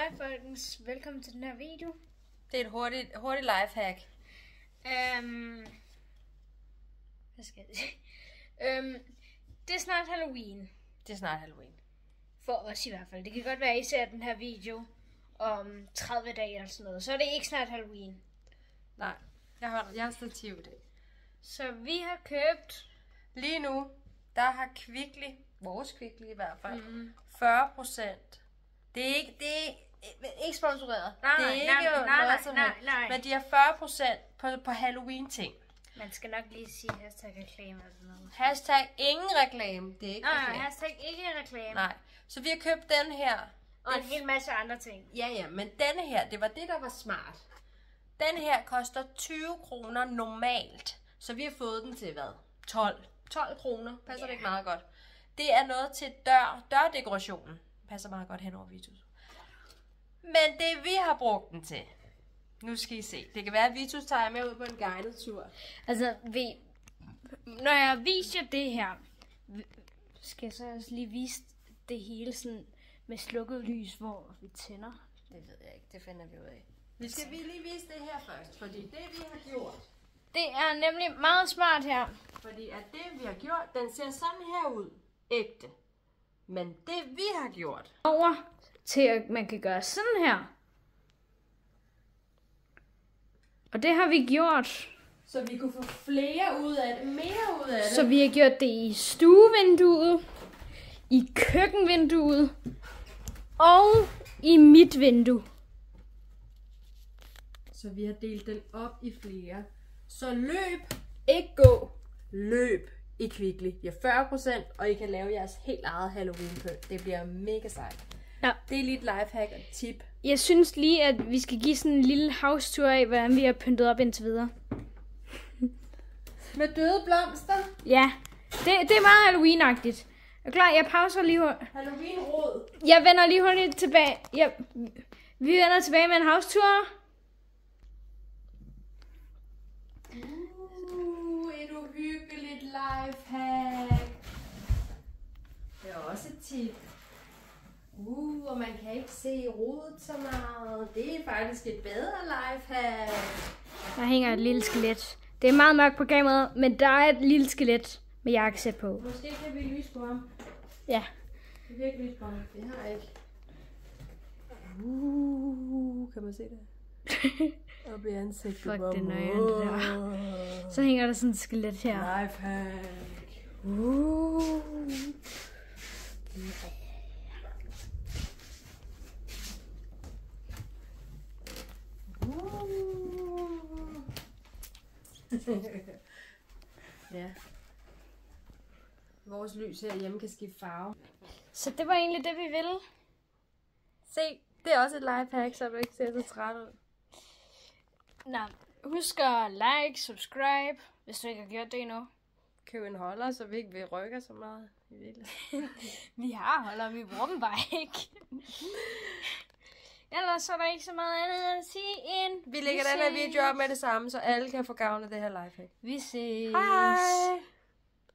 Hej folkens, velkommen til den her video. Det er et hurtigt lifehack. Hvad skal jeg sige? Det er snart Halloween. Det er snart Halloween. For os i hvert fald. Det kan godt være, at I ser den her video om 30 dage eller sådan noget. Så er det ikke snart Halloween. Nej, jeg har stativ i det. Så vi har købt... Lige nu, der har Kvickly, vores Kvickly i hvert fald, 40%. Det er ikke sponsoreret. Nej, det er ikke noget som helst. Men de har 40% på Halloween-ting. Man skal nok lige sige hashtag reklame eller sådan noget. Hashtag ingen reklame. Det er ikke reklame. Nej, hashtag ikke reklame. Nej, så vi har købt den her. Og en hel masse andre ting. Ja, men denne her, det var det, der var smart. Den her koster 20 kroner normalt. Så vi har fået den til hvad? 12 kroner. Passer det ikke meget godt? Det er noget til dørdekorationen. Passer meget godt hen over Vitus. Men det vi har brugt den til. Nu skal I se. Det kan være, at Vitus tager med ud på en guided tur. Altså, når jeg viser det her, skal jeg så også lige vise det hele sådan med slukket lys, hvor vi tænder? Det ved jeg ikke. Det finder vi ud af. Vi skal lige vise det her først, fordi det vi har gjort. Det er nemlig meget smart her. Fordi at det vi har gjort, den ser sådan her ud. Ægte. Men det vi har gjort. Over til at man kan gøre sådan her. Og det har vi gjort. Så vi kunne få flere ud af det, mere ud af det. Så vi har gjort det i stuevinduet, i køkkenvinduet og i mit vindue. Så vi har delt den op i flere. Så løb, ikke gå, løb i Kvickly. I har 40%, og I kan lave jeres helt eget Halloween-pynt. Det bliver mega sejt. Ja. Det er lige et lifehack og tip. Jeg synes lige, at vi skal give sådan en lille house-tour af, hvordan vi har pyntet op indtil videre. Med døde blomster. Ja, det er meget Halloween-agtigt. Er klar? Jeg pauser lige hurtigt. Halloween-råd. Jeg vender lige hurtigt tilbage. Vi vender tilbage med en house-tour. Et uhyggeligt lifehack. Det er også et tip. Og man kan ikke se rodet så meget. Det er faktisk et bedre lifehack. Der hænger et lille skelet. Det er meget mørkt på kameraet, men der er et lille skelet med jakkesæt på. Måske kan vi lyse på ham. Ja. Det virker lys på ham. Det har jeg ikke. Kan man se det? Op i ansigtet. Fuck, det er nøjeren, det der. Så hænger der sådan et skelet her. Lifehack. Ja. Vores lys herhjemme kan skifte farve. Så det var egentlig det, vi ville. Se, det er også et lifehack, så du ikke ser så træt ud. Nå, husk at like, subscribe, hvis du ikke har gjort det endnu. Køb en holder, så vi ikke rykker så meget i virkeligheden. Vi har holder, vi bruger dem bare ikke. Ellers så er der ikke så meget andet at sige end... Vi lægger den her video op med det samme, så alle kan få gavn af det her lifehack. Vi ses. Hej!